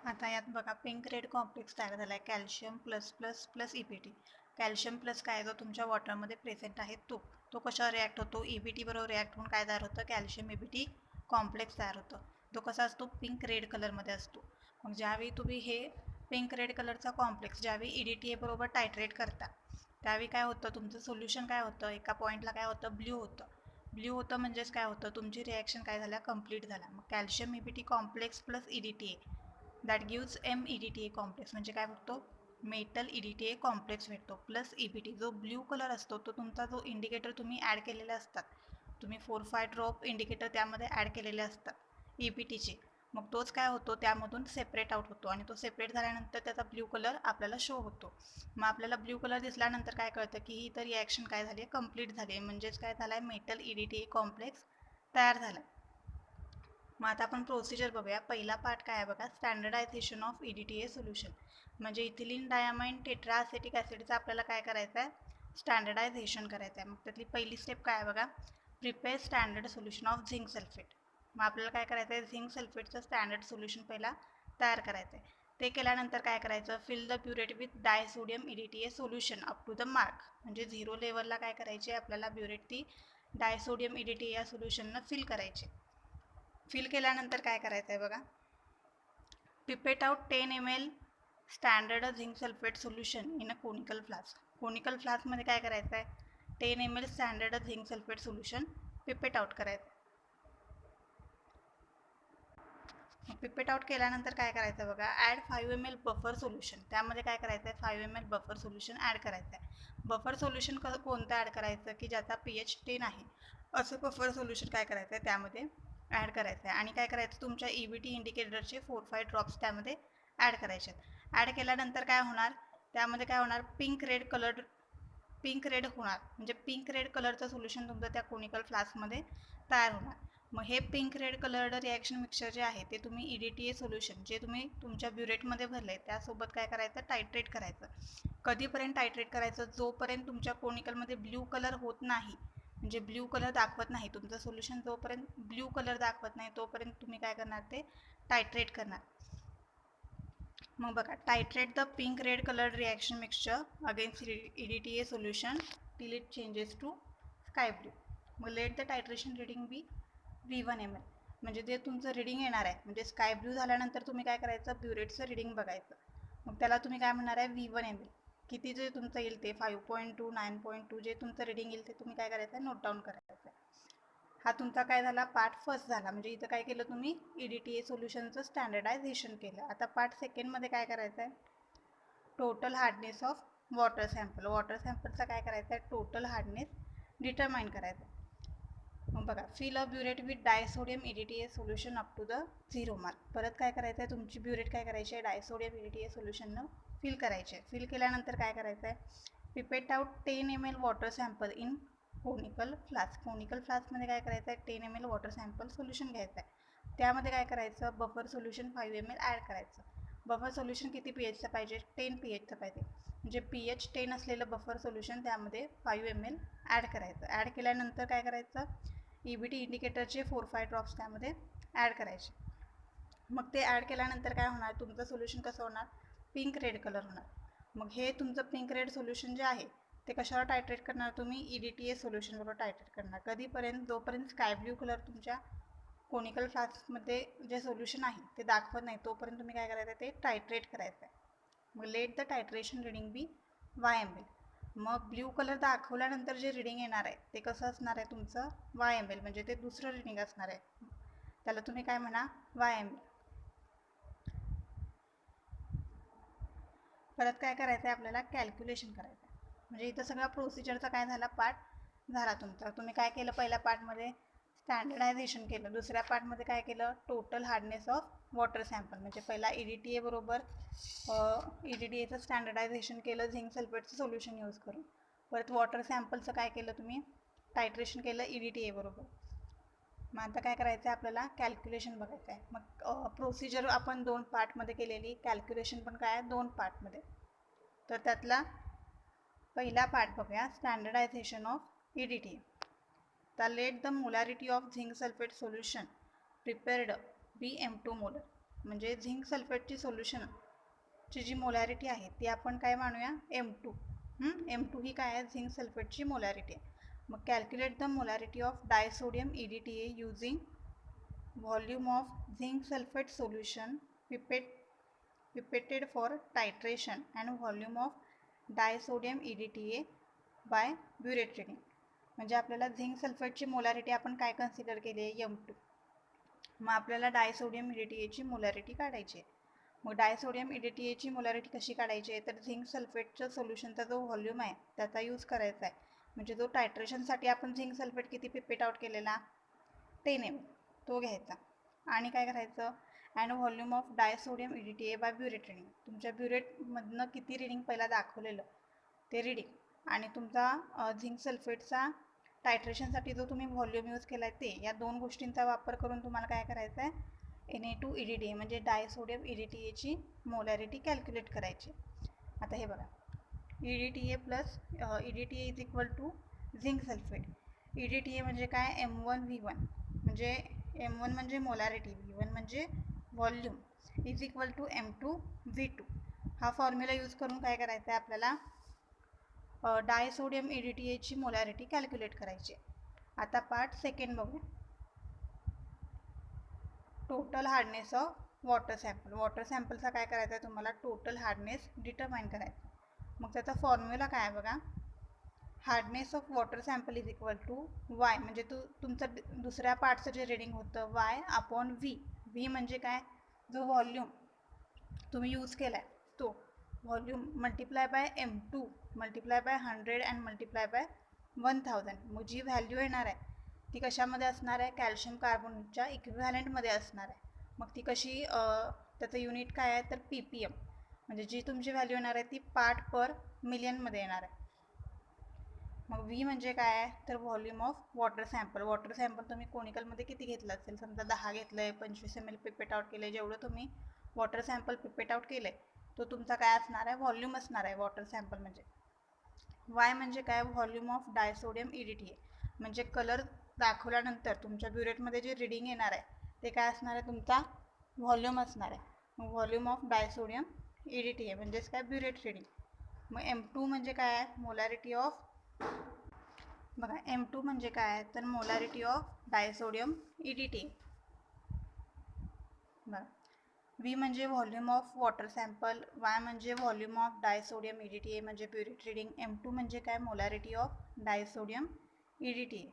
आता यात बघा पिंक रेड कॉम्प्लेक्स तयार झाला आहे calcium plus plus plus EBT. Calcium plus काय जो तुमच्या वॉटरमध्ये प्रेझेंट आहे तो कशावर रिॲक्ट होतो, ईबीटी बरोबर रिॲक्ट होऊन काय तयार होतं, कॅल्शियम ईबीटी कॉम्प्लेक्स तयार होतं. तो कसा असतो, पिंक रेड कलरमध्ये असतो. मग ज्यावेळी तुम्ही हे पिंक रेड कलरचा कॉम्प्लेक्स ज्यावेळी ईडीटीए बरोबर टायट्रेट करता त्यावेळी काय होतं, तुमचं सोल्युशन काय होतं, एका पॉईंटला काय होतं, ब्ल्यू होतं. ब्ल्यू होतं म्हणजेच काय होतं, तुमची रिॲक्शन काय झाल्या, कंप्लीट झाला. मग calcium EBT complex plus EDTA that gives MEDTA complex म्हणजे काय भेटतो, मेटल EDTA कॉम्प्लेक्स भेटतो प्लस EBT. जो ब्ल्यू कलर असतो तो तुमचा जो इंडिकेटर तुम्ही ॲड केलेले असतात, तुम्ही 4-5 ड्रॉप इंडिकेटर त्यामध्ये ॲड केलेले असतात EBTचे, मग तोच काय होतो त्यामधून सेपरेट आउट होतो आणि तो सेपरेट झाल्यानंतर त्याचा ब्ल्यू कलर आपल्याला शो होतो. मग आपल्याला ब्ल्यू कलर दिसल्यानंतर काय कळतं की ही तर रिॲक्शन काय झाली आहे, कंप्लीट झाली आहे, म्हणजेच काय झालं आहे, मेटल EDTA कॉम्प्लेक्स तयार झाला. मग आता आपण प्रोसिजर बघूया. पहिला पार्ट काय आहे बघा, स्टँडर्डायझेशन ऑफ EDTA सोल्युशन. म्हणजे इथिलीन डायमाइन टेट्राॲसिटिक ॲसिडचं आपल्याला काय करायचं आहे, स्टँडर्डायझेशन करायचं आहे. मग त्यातली पहिली स्टेप काय आहे बघा, prepare standard solution of zinc sulphate. मग आपल्याला काय करायचं आहे, झिंक सल्फेटचं स्टँडर्ड सोल्युशन पहिला तयार करायचं आहे. ते केल्यानंतर काय करायचं, fill the burette with disodium EDTA solution up to the mark. म्हणजे 0 लेवलला काय करायचे, आपल्याला ब्युरेट ती डायसोडियम EDTA या सोल्युशननं फिल करायचे. फिल केल्यानंतर काय करायचं आहे बघा, pipette out 10 ml standard zinc sulphate solution in a conical flask. Conical फ्लास्कमध्ये काय करायचं आहे, 10 ml standard zinc sulphate solution pipette out करायचं. पिपेट आउट केल्यानंतर काय करायचं बघा, ॲड 5 ml बफर सोल्युशन. त्यामध्ये काय करायचं आहे, 5 ml बफर सोल्युशन ॲड करायचं आहे. बफर सोल्युशन कोणतं ॲड करायचं की ज्याचा pH 10 आहे असं बफर सोल्युशन काय करायचं आहे त्यामध्ये ॲड करायचं आहे. आणि काय करायचं, तुमच्या EBT इंडिकेटरचे 4-5 ड्रॉप्स त्यामध्ये ॲड करायचे आहेत. ॲड केल्यानंतर काय होणार, त्यामध्ये काय होणार, पिंक रेड होणार. म्हणजे पिंक रेड कलरचं सोल्युशन तुमचं त्या कोनिकल फ्लास्कमध्ये तयार होणार. मग हे pink red coloured reaction mixture जे आहे ते तुम्ही EDTA सोल्युशन जे तुम्ही तुमच्या ब्युरेटमध्ये भरलं आहे त्यासोबत काय करायचं, टायट्रेट करायचं. कधीपर्यंत टायट्रेट करायचं, जोपर्यंत तुमच्या कोनिकलमध्ये ब्ल्यू कलर होत नाही, म्हणजे ब्ल्यू कलर दाखवत नाही तुमचं सोल्युशन, जोपर्यंत ब्ल्यू कलर दाखवत नाही तोपर्यंत तुम्ही काय करणार, ते टायट्रेट करणार. मग बघा, titrate the pink red coloured reaction mixture against EDTA solution till it changes to sky blue. मग let the titration reading be V1 ml. म्हणजे जे तुमचं रिडिंग येणार आहे, म्हणजे स्काय ब्ल्यू झाल्यानंतर तुम्ही काय करायचं, ब्युरेटचं रिडिंग बघायचं. मग त्याला तुम्ही काय म्हणणार आहे, V1 ml. किती जे तुमचं येईल ते 5.2 9.2 जे तुमचं रिडिंग येईल ते तुम्ही काय करायचं आहे, नोट डाऊन करायचं आहे. हा तुमचा काय झाला, पार्ट फर्स्ट झाला. म्हणजे इथं काय केलं तुम्ही, EDTA सोल्युशनचं स्टँडर्डायझेशन केलं. आता पार्ट सेकंडमध्ये काय करायचं आहे, total hardness of water sample. Water सॅम्पलचा काय करायचं आहे, टोटल हार्डनेस डिटरमाइन करायचं आहे. मग बघा, fill a burette with disodium EDTA solution up to the 0 mark. परत काय करायचं आहे, तुमची ब्युरेट काय करायची आहे, डायसोडियम EDTA सोल्युशननं फिल करायचे आहे. फिल केल्यानंतर काय करायचं आहे, pipette out 10 ml water sample in conical flask. Conical फ्लास्कमध्ये काय करायचं आहे, 10 ml वॉटर सॅम्पल सोल्युशन घ्यायचं आहे. त्यामध्ये काय करायचं, बफर सोल्युशन 5 ml ॲड करायचं. बफर सोल्युशन किती pHचं पाहिजे, 10 pHचं पाहिजे. म्हणजे pH 10 असलेलं बफर सोल्युशन त्यामध्ये 5 ml ॲड करायचं. ॲड केल्यानंतर काय करायचं, EBT इंडिकेटरचे 4-5 ड्रॉप्स त्यामध्ये ॲड करायचे. मग ते ॲड केल्यानंतर काय होणार, तुमचं सोल्युशन कसं होणार, पिंक रेड कलर होणार. मग हे तुमचं पिंक रेड सोल्युशन जे आहे ते कशावर टायट्रेट करणार, तुम्ही EDTA सोल्युशनबरोबर टायट्रेट करणार. कधीपर्यंत, जोपर्यंत स्काय ब्ल्यू कलर तुमच्या कोनिकल फ्लास्कमध्ये जे सोल्युशन आहे ते दाखवत नाही तोपर्यंत तुम्ही काय करायचं, ते टायट्रेट करायचं आहे. मग let the titration reading be YML. मग ब्ल्यू कलर दाखवल्यानंतर जे रिडिंग येणार आहे ते कसं असणार आहे, तुमचं YML. म्हणजे ते दुसरं रिडिंग असणार आहे, त्याला तुम्ही काय म्हणा, YML. परत काय करायचं आहे, आपल्याला कॅल्क्युलेशन करायचं आहे. म्हणजे इथं सगळा प्रोसिजरचा काय झाला, पार्ट झाला तुमचा. तुम्ही काय केलं, पहिल्या पार्टमध्ये स्टँडर्डायझेशन केलं, दुसऱ्या पार्टमध्ये काय केलं, total hardness of water sample. म्हणजे पहिला EDTA बरोबर EDTAचं स्टँडर्डायझेशन केलं झिंक सल्फेटचं सोल्युशन यूज करून. परत वॉटर सॅम्पलचं काय केलं तुम्ही, टायट्रेशन केलं EDTA बरोबर. मग आता काय करायचं आहे, आपल्याला कॅल्क्युलेशन बघायचं आहे. मग प्रोसिजर आपण 2 पार्टमध्ये केलेली, कॅल्क्युलेशन पण काय आहे 2 पार्टमध्ये. तर त्यातला पहिला पार्ट बघूया, स्टँडर्डायझेशन ऑफ EDTA. तर let the molarity of zinc sulphate solution prepared be M2 molar. म्हणजे झिंक सल्फेटची सोल्युशनची जी मोलॅरिटी आहे ती आपण काय मानूया M2. M2 ही काय आहे झिंक सल्फेटची मोलॅरिटी आहे. मग calculate the molarity of disodium EDTA using volume of zinc sulphate solution pipetted for titration and volume of disodium EDTA by burette reading. म्हणजे आपल्याला झिंक सल्फेटची मोलॅरिटी आपण काय कन्सिडर केली आहे M2. मग आपल्याला डायसोडियम EDTAची मोलॅरिटी काढायची आहे. मग डायसोडियम EDTAची मोलॅरिटी कशी काढायची आहे तर झिंक सल्फेटच्या सोल्युशनचा जो व्हॉल्यूम आहे त्याचा यूज करायचा आहे. म्हणजे जो टायट्रेशनसाठी आपण झिंक सल्फेट किती पिपेट आउट केलेला 10 ml तो घ्यायचा. आणि काय करायचं and volume of disodium EDTA by burette reading. तुमच्या ब्युरेटमधनं किती रिडिंग पहिला दाखवलेलं ते रिडिंग आणि तुमचा झिंक सल्फेटचा टायट्रेशनसाठी जो तुम्ही व्हॉल्यूम यूज केला आहे ते या दोन गोष्टींचा वापर करून तुम्हाला काय करायचं आहे Na2 EDTA म्हणजे डायसोडियम EDTAची मोलॅरिटी कॅल्क्युलेट करायची. आता हे बघा EDTA plus EDTA is equal to zinc sulphate. EDTA म्हणजे काय M1V1 म्हणजे M1 म्हणजे मोलॅरिटी, V1 म्हणजे volume is equal to M2V2. हा फॉर्म्युला यूज करून काय करायचं आहे आपल्याला डायसोडियम EDTAची मोलॅरिटी कॅल्क्युलेट करायची. आता पार्ट सेकंड बघू. Total hardness of water sample. Water सॅम्पलचा काय करायचं आहे तुम्हाला टोटल हार्डनेस डिटरमाइन करायचं. मग त्याचा फॉर्म्युला काय आहे बघा hardness of water sample is equal to Y म्हणजे तुमचं दुसऱ्या पार्टचं जे रिडिंग होतं वाय अपॉन व्ही म्हणजे काय जो व्हॉल्यूम तुम्ही यूज केला आहे तो volume multiply by M2 multiply by 100 and multiply by 1000. मग जी व्हॅल्यू येणार आहे ती कशामध्ये असणार आहे कॅल्शियम कार्बोनेटच्या इक्विव्हॅलेंटमध्ये असणार आहे. मग ती कशी त्याचं युनिट काय आहे तर PPM म्हणजे जी तुमची व्हॅल्यू येणार आहे ती पार्ट पर मिलियनमध्ये येणार आहे. मग व्ही म्हणजे काय आहे तर volume of water sample. Water sample तुम्ही कोनिकलमध्ये किती घेतलं असेल समजा 10 घेतलं आहे 25 ml पिपेट आउट केलं आहे जेवढं तुम्ही वॉटर सॅम्पल पिपेट आउट केलं आहे तो तुमचा काय असणार आहे व्हॉल्यूम असणार आहे वॉटर सॅम्पल म्हणजे. वाय म्हणजे काय व्हॉल्यूम ऑफ डायसोडियम EDTA म्हणजे कलर दाखवल्यानंतर तुमच्या ब्युरेटमध्ये जे रिडिंग येणार आहे ते काय असणार आहे तुमचा व्हॉल्यूम असणार आहे. मग व्हॉल्यूम ऑफ डायसोडियम EDTA म्हणजेच काय ब्युरेट रिडिंग. मग M2 म्हणजे काय आहे मोलॅरिटी ऑफ बघा M2 म्हणजे काय आहे तर मोलॅरिटी ऑफ डायसोडियम EDTA. बघा व्ही म्हणजे volume of water sample, Y म्हणजे व्हॉल्यूम ऑफ डायसोडियम EDTA म्हणजे ब्युरेट रिडिंग, M2 म्हणजे काय मोलॅरिटी ऑफ डायसोडियम EDTA.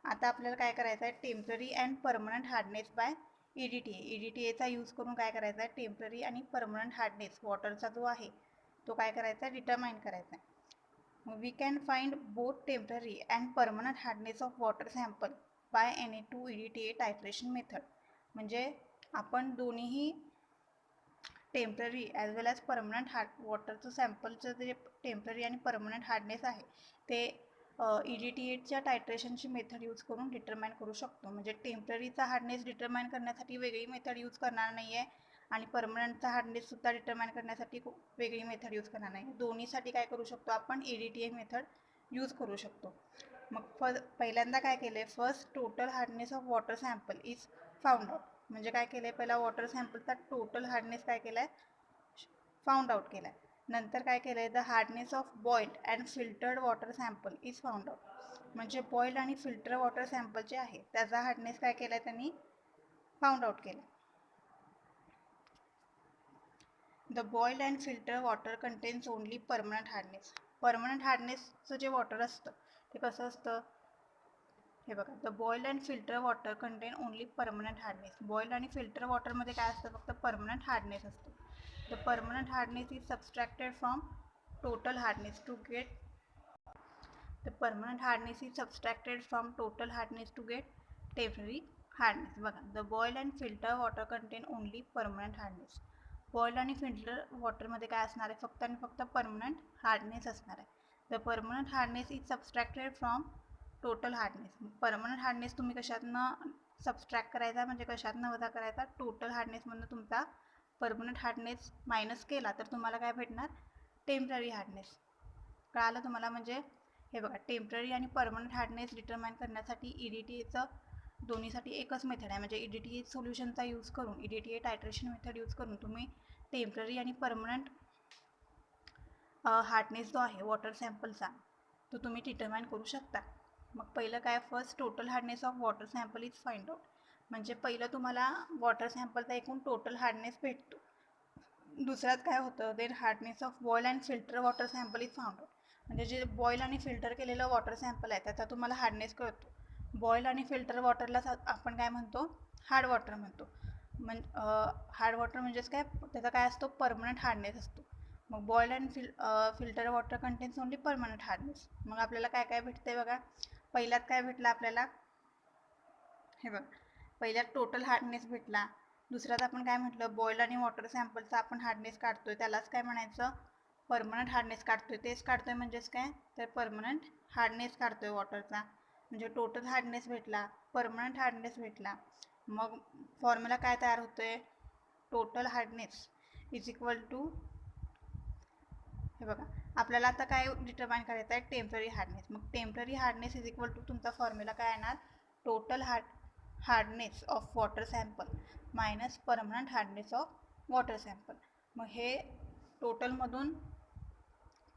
आता आपल्याला काय करायचं आहे temporary and permanent hardness by EDTA चा यूज करून काय करायचं आहे टेम्पररी आणि परमनंट हार्डनेस वॉटरचा जो आहे तो काय करायचा आहे डिटरमाइन करायचा आहे. मग we can find both temporary and permanent hardness of water sample by Na2 EDTA titration method. म्हणजे आपण दोन्हीही temporary as well as permanent वॉटरचं सॅम्पलचं जे टेम्पररी आणि परमनंट हार्डनेस आहे ते EDTA टायट्रेशनची मेथड यूज करून डिटरमाइन करू शकतो. म्हणजे टेम्पररीचा हार्डनेस डिटरमाइन करण्यासाठी वेगळी मेथड यूज करणार नाही आहे आणि परमनंटचा हार्डनेससुद्धा डिटरमाइन करण्यासाठी वेगळी मेथड यूज करणार नाही. दोन्हीसाठी काय करू शकतो आपण EDTA मेथड यूज करू शकतो. मग पहिल्यांदा काय केलं आहे first total hardness of water sample is found out. म्हणजे काय केलं आहे पहिला वॉटर सॅम्पलचा टोटल हार्डनेस काय केला आहे फाउंड आउट केला आहे. नंतर काय केलं आहे the hardness of boiled and filtered water sample is found out. म्हणजे बॉइल्ड आणि फिल्टर वॉटर सॅम्पल जे आहे त्याचा हार्डनेस काय केला आहे त्यांनी फाउंड आउट केला. The boiled and filter water contains only permanent hardness. Permanent हार्डनेसचं जे वॉटर असतं ते कसं असतं हे बघा the boiled and filter water contain only permanent hardness. Boiled आणि फिल्टर वॉटरमध्ये काय असतं फक्त परमनंट हार्डनेस असतो. The permanent hardness is subtracted from total hardness to get the permanent hardness is subtracted from total hardness to get temporary hardness. बघा the boiled and filter water contain only permanent hardness. Boiled आणि filter वॉटरमध्ये काय असणार आहे फक्त आणि फक्त permanent hardness असणार आहे. The permanent hardness is subtracted from total hardness. Permanent hardness तुम्ही कशातनं सबस्ट्रॅक्ट करायचा म्हणजे कशातनं वजा करायचा टोटल हार्डनेसमधनं तुमचा परमनंट हार्डनेस मायनस केला तर तुम्हाला काय भेटणार टेम्पररी हार्डनेस. कळालं तुम्हाला. म्हणजे हे बघा टेम्पररी आणि परमनंट हार्डनेस डिटरमाइन करण्यासाठी EDTAचं दोन्हीसाठी एकच मेथड आहे, म्हणजे EDTA सोल्युशनचा यूज करून, EDTA टायट्रेशन मेथड यूज करून तुम्ही टेम्पररी आणि परमनंट हार्डनेस जो आहे वॉटर सॅम्पलचा तो तुम्ही डिटरमाइन करू शकता. मग पहिलं काय, first total hardness of water sample is find out. म्हणजे पहिलं तुम्हाला वॉटर सॅम्पलचा एकूण टोटल हार्डनेस भेटतो. दुसऱ्यात काय होतं, then hardness of boil and filter water sample is found out. म्हणजे जे बॉईल आणि फिल्टर केलेलं वॉटर सॅम्पल आहे त्याचा तुम्हाला हार्डनेस कळतो. बॉईल आणि फिल्टर वॉटरला आपण काय म्हणतो, हार्ड वॉटर म्हणतो. हार्ड वॉटर म्हणजेच काय, त्याचा काय असतो, परमनंट हार्डनेस असतो. मग boil and filter water contains only permanent hardness. मग आपल्याला काय काय भेटते बघा. पहिल्यात काय भेटलं आपल्याला, हे बघ, पहिल्यात टोटल हार्डनेस भेटला. दुसऱ्यात आपण काय म्हटलं, बॉईल आणि वॉटर सॅम्पलचा आपण हार्डनेस काढतोय त्यालाच काय म्हणायचं, परमनंट हार्डनेस काढतोय. तेच काढतोय म्हणजेच काय, तर परमनंट हार्डनेस काढतोय वॉटरचा. म्हणजे टोटल हार्डनेस भेटला, परमनंट हार्डनेस भेटला. मग फॉर्म्युला काय तयार होतोय, total hardness is equal to, हे बघा, आपल्याला आता काय डिटरमाइन करायचं आहे, टेम्पररी हार्डनेस. मग temporary hardness is equal to तुमचा फॉर्म्युला काय येणार, total hardness of water sample minus permanent hardness of water sample. मग हे टोटलमधून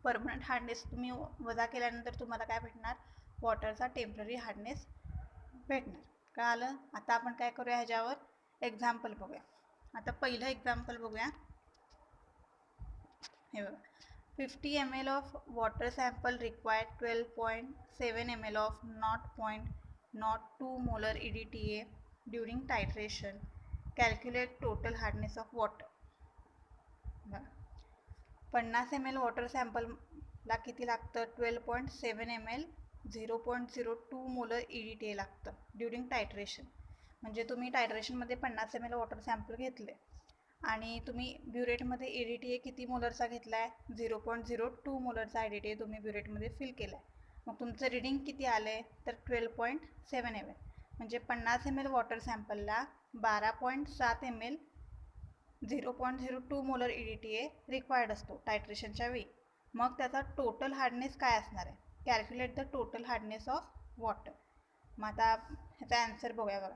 परमनंट हार्डनेस तुम्ही वजा केल्यानंतर तुम्हाला काय भेटणार, वॉटरचा टेम्पररी हार्डनेस भेटणार. कळालं. आता आपण काय करूया, ह्याच्यावर एक्झाम्पल बघूया. आता पहिलं एक्झाम्पल बघूया. हे बघा, 50 ml of water sample required 12.7 ml of 0.02 molar EDTA during titration. Calculate total hardness of water. 50 ml water सॅम्पलला किती लागतं, 12.7 ml 0.02 मोलर EDTA लागतं ड्युरिंग टायट्रेशन. म्हणजे तुम्ही टायट्रेशनमध्ये 50 ml वॉटर सॅम्पल घेतले आणि तुम्ही ब्युरेटमध्ये EDTA किती मोलरचा घेतला आहे, 0.02 मोलरचा EDTA तुम्ही ब्युरेटमध्ये फिल केला आहे. मग तुमचं रिडिंग किती आलं आहे, तर 12.7 ml. म्हणजे 50 ml वॉटर सॅम्पलला 12.7 ml 0.02 मोलर EDTA रिक्वायर्ड असतो टायट्रेशनच्या वेळी. मग त्याचा टोटल हार्डनेस काय असणार आहे, calculate the total hardness of water. मग आता ह्याचा आन्सर बघूया बघा.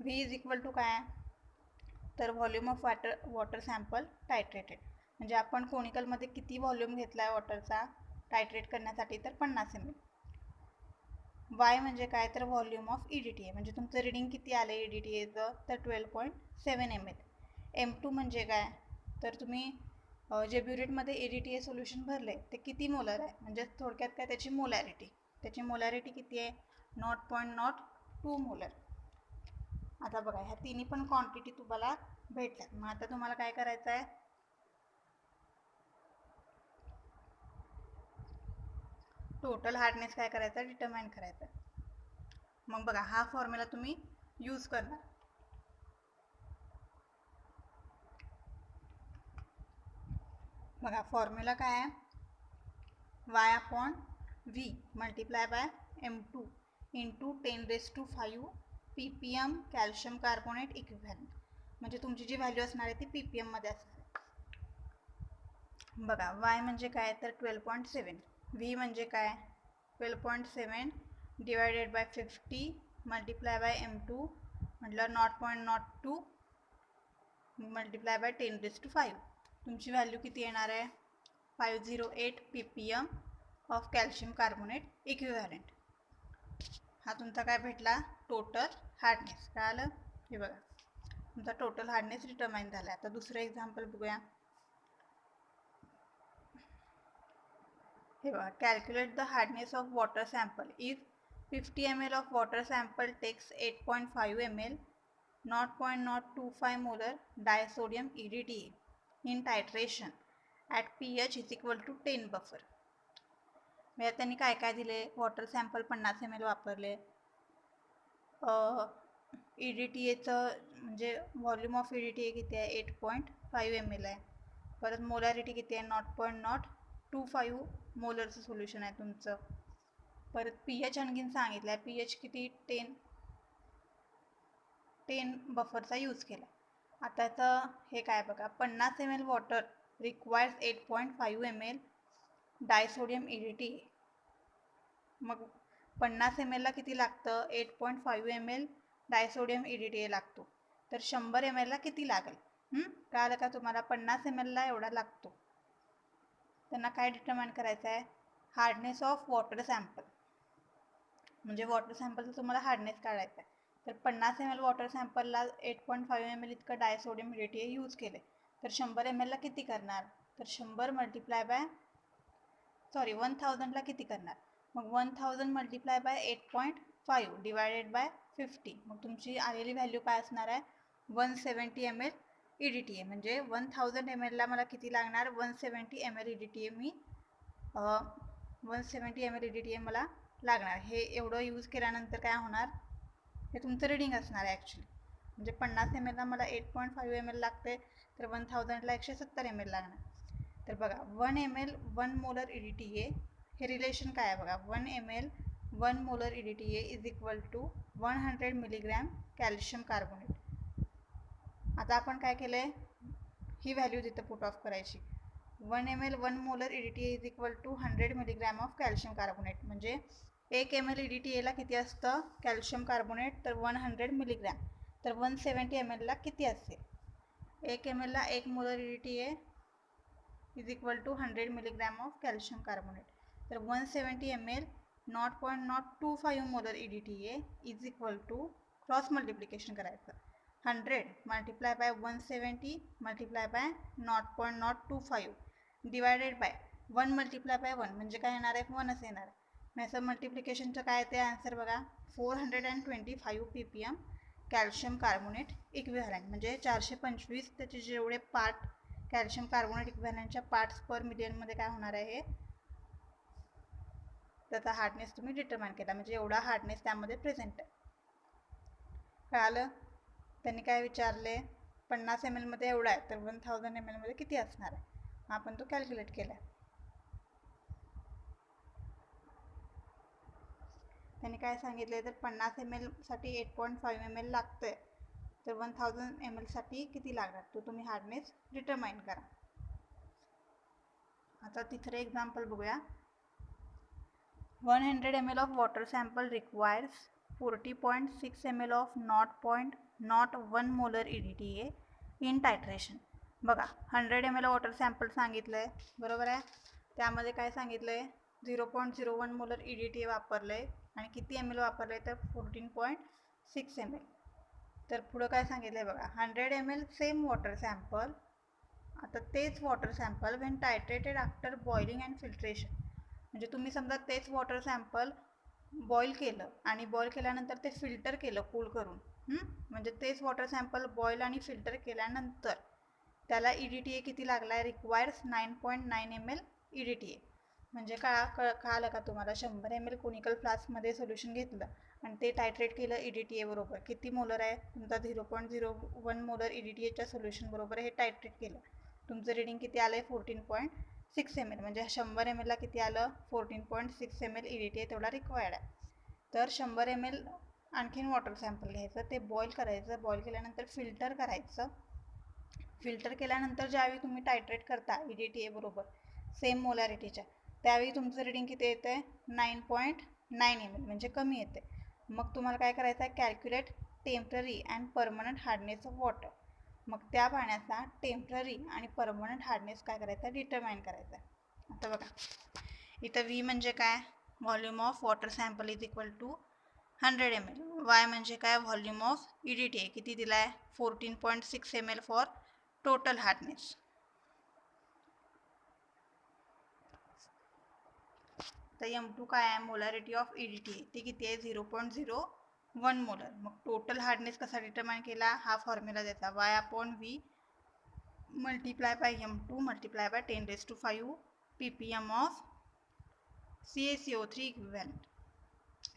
V इज इक्वल टू काय, तर व्हॉल्यूम ऑफ वॉटर सॅम्पल टायट्रेटेड. म्हणजे आपण कोनिकलमध्ये किती व्हॉल्यूम घेतला आहे वॉटरचा टायट्रेट करण्यासाठी, तर 50 ml. Y म्हणजे काय, तर व्हॉल्यूम ऑफ EDTA. म्हणजे तुमचं रिडिंग किती आलं आहे EDTAचं, तर 12.7 ml. M2 म्हणजे काय, तर तुम्ही जे ब्युरेटमध्ये EDTA सोल्युशन भरले ते किती मोलर आहे, म्हणजे थोडक्यात काय, त्याची मोलॅरिटी. त्याची मोलॅरिटी किती आहे, 0.02 मोलर. आता बघा, ह्या तिन्ही पण क्वांटिटी तुम्हाला भेटल्यात. मग आता तुम्हाला काय करायचं आहे, टोटल हार्डनेस काय करायचं आहे, डिटरमाइन करायचं आहे. मग बघा, हा फॉर्म्युला तुम्ही यूज करणार. बघा, फॉर्म्युला काय आहे, Y/V multiply by M2 into 10⁵ ppm calcium carbonate equivalent. म्हणजे तुमची जी व्हॅल्यू असणार आहे ती ppm मध्ये असणार. बघा, Y म्हणजे काय, तर 12.7. V म्हणजे काय, 12.7 divided by 50 multiply by M2 म्हटलं 0.02 मल्टिप्लाय बाय 10⁵. तुमची व्हॅल्यू किती येणार आहे, 508 ppm of calcium carbonate equivalent. हा तुमचा काय भेटला, टोटल हार्डनेस. कळालं. हे बघा, तुमचा टोटल हार्डनेस डिटरमाइन झाला. आता दुसरं एक्झाम्पल बघूया. हे बघा, calculate the hardness of water sample if 50 ml of water sample takes 8.5 ml 0.025 molar disodium EDTA in titration at pH is equal to 10 buffer. म्हणजे त्यांनी काय काय दिले, वॉटर सॅम्पल 50 ml वापरले, EDTAचं म्हणजे व्हॉल्यूम ऑफ EDTA किती आहे, 8.5 ml आहे. परत मोलॅरिटी किती आहे, 0.025 मोलरचं सोल्युशन आहे तुमचं. परत pH आणखीन सांगितलं आहे, pH किती, 10 बफरचा यूज केला. आताचं हे काय बघा, 50 ml water requires 8.5 ml डायसोडियम EDTA. मग 50 ml ला किती लागतं, 8.5 ml डायसोडियम EDTA लागतो. तर 100 ml ला किती लागेल? कळालं का तुम्हाला? 50 ml ला एवढा लागतो. त्यांना काय डिटरमाइन करायचं आहे? Hardness of water sample. म्हणजे वॉटर सॅम्पलचं तुम्हाला हार्डनेस काढायचं आहे. तर 50 ml वॉटर सॅम्पलला 8.5 ml इतकं डायसोडियम EDTA यूज केले. तर 100 ml ला किती करणार? तर 100 मल्टिप्लाय बाय 1000 ला किती करणार? मग 1000 मल्टिप्लाय बाय 8.5 डिवायडेड बाय 50. मग तुमची आलेली व्हॅल्यू काय असणार आहे? 170 ml EDTA. म्हणजे 1000 ml ला मला किती लागणार? 170 ml EDTA 170 ml EDTA मला लागणार. हे एवढं यूज केल्यानंतर काय होणार? हे तुमचं रिडिंग असणार आहे ॲक्च्युली. म्हणजे 50 ml ला मला 8.5 ml लागते, तर 1000 ला 170 ml लागणार. तर बघा 1 ml 1 मोलर EDTA हे रिलेशन काय आहे बघा. 1 ml 1 molar EDTA is equal to 100 milligram calcium carbonate. आता आपण काय केलं आहे? ही व्हॅल्यू तिथं पुट ऑफ करायची. 1 ml 1 molar EDTA is equal to 100 milligram of calcium carbonate. म्हणजे 1 ml EDTA ला किती असतं कॅल्शियम कार्बोनेट? तर 100 मिलीग्रॅम. तर 170 ml ला किती असेल? 1 ml ला 1 molar EDTA is equal to 100 milligram of calcium carbonate. तर 170 ml 0.025 molar EDTA is equal to cross multiplication करायचं. 100 multiply by 170 multiply by 0.025 divided by 1 multiply by 1 म्हणजे काय येणार आहे? 1च येणार आहे. मग असं मल्टिप्लिकेशनचं काय ते आन्सर बघा. 425 ppm कॅल्शियम कार्बोनेट इक्विव्हॅलंट. म्हणजे 425 त्याचे जेवढे पार्ट कॅल्शियम कार्बोनेट इक्विव्हॅलंटच्या पार्ट्स पर मिलियनमध्ये काय होणार आहे? त्याचा हार्डनेस तुम्ही डिटरमाइन केला. म्हणजे एवढा हार्डनेस त्यामध्ये प्रेझेंट आहे. कळालं? त्यांनी काय विचारले? 50 ml मध्ये एवढा आहे, तर 1000 ml मध्ये किती असणार आहे? आपण तो कॅल्क्युलेट केला. त्यांनी काय सांगितले? तर 50 ml साठी 8.5 ml लागतंय, तर 1000 ml साठी किती लागणार? तो तुम्ही हार्डनेस डिटरमाइन करा. आता तिसरे एक्झाम्पल बघूया. 100 ml of water sample requires 40.6 ml of 0.01 molar EDTA in titration. बघा 100 ml वॉटर सॅम्पल सांगितलं आहे, बरोबर आहे. त्यामध्ये काय सांगितलं आहे? 0.01 मोलर EDTA वापरलं आहे. आणि किती ml वापरलं आहे? तर 14.6 ml. तर पुढं काय सांगितलं आहे बघा. 100 ml सेम वॉटर सॅम्पल. आता तेच water sample when titrated after boiling and filtration. म्हणजे तुम्ही समजा तेच वॉटर सॅम्पल बॉईल केलं आणि बॉईल केल्यानंतर ते फिल्टर केलं कूल करून. म्हणजे तेच वॉटर सॅम्पल बॉईल आणि फिल्टर केल्यानंतर त्याला EDTA किती लागला आहे? Requires 9.9 ml EDTA. म्हणजे कळालं का तुम्हाला? 100 ml कोनिकल फ्लास्कमध्ये सोल्युशन घेतलं आणि ते टायट्रेट केलं EDTA बरोबर. किती मोलर आहे? तुमचा 0.01 मोलर EDTAच्या सोल्युशन बरोबर हे टायट्रेट केलं. तुमचं रिडिंग किती आलं आहे? 14.6 ml. म्हणजे 100 ml ला किती आलं? 14.6 ml EDTA तेवढा रिक्वायर्ड आहे. तर 100 ml आणखीन वॉटर सॅम्पल घ्यायचं, ते बॉईल करायचं. बॉईल केल्यानंतर फिल्टर करायचं. फिल्टर केल्यानंतर ज्यावेळी तुम्ही टायट्रेट करता EDTA बरोबर सेम मोलॅरिटीच्या, त्यावेळी तुमचं रिडिंग किती येतं आहे? 9.9 ml. म्हणजे कमी येते. मग तुम्हाला काय करायचं आहे? Calculate temporary and permanent hardness of water. मग त्या पाण्याचा टेम्पररी आणि परमनंट हार्डनेस काय करायचा? डिटरमाइन करायचा. आता बघा इथं V म्हणजे काय? Volume of water sample is equal to 100 ml. Y म्हणजे काय? व्हॉल्यूम ऑफ EDTA किती दिला आहे? 14.6 ml फॉर टोटल हार्डनेस. तर M2 काय आहे? मोलॅरिटी ऑफ EDTA ती किती आहे? 0.01 मोलर. मग टोटल हार्डनेस कसा डिटरमाइन केला? हा फॉर्म्युला द्यायचा. Y/V multiply by M2 multiply by 10⁵ ppm of CaCO3 equivalent.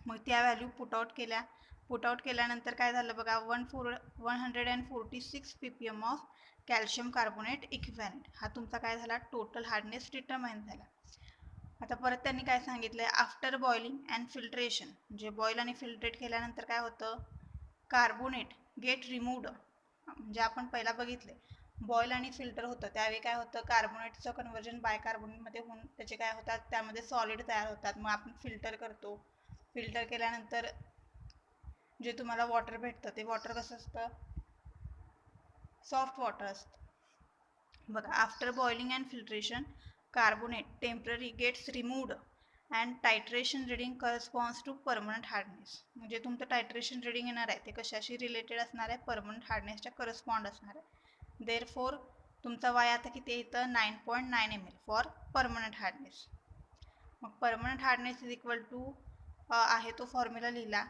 मग त्या व्हॅल्यू पुट आउट केल्या. पुट आउट केल्यानंतर काय झालं बघा. 146 ppm of calcium carbonate equivalent. हा तुमचा काय झाला? टोटल हार्डनेस डिटरमाइन झाला. आता परत त्यांनी काय सांगितलं आहे? After boiling and filtration. म्हणजे बॉईल आणि फिल्ट्रेट केल्यानंतर काय होतं? Carbonate get removed. म्हणजे आपण पहिला बघितले बॉईल आणि फिल्टर होतं त्यावेळी काय होतं? कार्बोनेटचं कन्वर्जन बायकार्बोनेटमध्ये होऊन त्याचे काय होतात? त्यामध्ये सॉलिड तयार होतात. मग आपण फिल्टर करतो. फिल्टर केल्यानंतर जे तुम्हाला वॉटर भेटतं ते वॉटर कसं असतं, सॉफ्ट वॉटर असतं बघा. After boiling and filtration carbonate temporary gets removed and titration reading corresponds to permanent hardness. म्हणजे तुमचं टायट्रेशन रिडिंग येणार आहे ते कशाशी रिलेटेड असणार आहे, परमनंट हार्डनेसच्या करस्पॉन्ड असणार आहे. देअर फोर तुमचा वाय आता किती येतं 9.9 ml फॉर परमनंट हार्डनेस. मग permanent hardness is equal to आहे तो फॉर्म्युला लिहिला,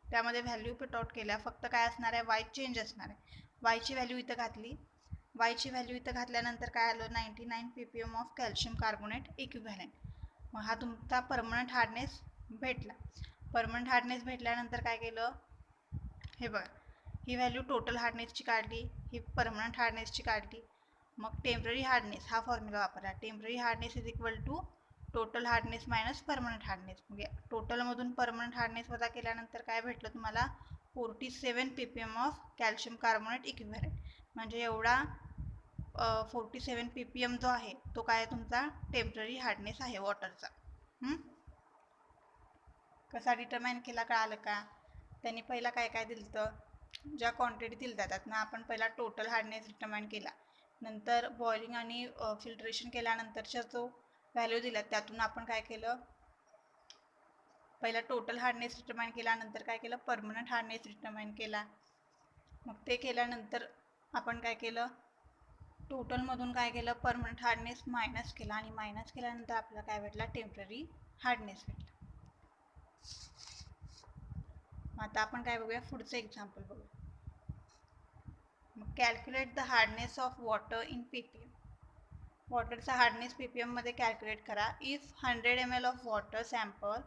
त्यामध्ये व्हॅल्यू पुट आउट केल्या, फक्त काय असणार आहे वाय चेंज असणार आहे. वायची व्हॅल्यू इथं घातली, वायची व्हॅल्यू इथं घातल्यानंतर काय आलं 99 ppm of calcium carbonate equivalent. मग हा तुमचा परमनंट हार्डनेस भेटला. परमनंट हार्डनेस भेटल्यानंतर काय केलं, हे बघा, ही व्हॅल्यू टोटल हार्डनेसची काढली, ही परमनंट हार्डनेसची काढली. मग टेम्पररी हार्डनेस हा फॉर्म्युला वापरला. Temporary hardness is equal to total hardness minus permanent hardness. म्हणजे टोटलमधून परमनंट हार्डनेस वजा केल्यानंतर काय भेटलं तुम्हाला 47 ppm of calcium carbonate equivalent. म्हणजे एवढा 47 ppm जो आहे तो काय तुमचा टेम्पररी हार्डनेस आहे वॉटरचा. कसा डिटरमाइन केला कळालं का. त्यांनी पहिला काय काय दिलं तर ज्या क्वांटिटी दिल्या जातात ना, आपण पहिला टोटल हार्डनेस डिटरमाइन केला, नंतर बॉइलिंग आणि फिल्ट्रेशन केल्यानंतरच्या जो व्हॅल्यू दिला त्यातून आपण काय केलं, पहिला टोटल हार्डनेस डिटरमाइन केला, नंतर काय केलं परमनंट हार्डनेस डिटरमाइन केला. मग ते केल्यानंतर आपण काय केलं, टोटलमधून काय केलं परमनंट हार्डनेस मायनस केला, आणि मायनस केल्यानंतर आपल्याला काय भेटला टेम्पररी हार्डनेस भेटला. आता आपण काय बघूया, पुढचं एक्झाम्पल बघूया. मग calculate the hardness of water in ppm. वॉटरचा हार्डनेस ppm मध्ये कॅल्क्युलेट करा. If 100 ml of water sample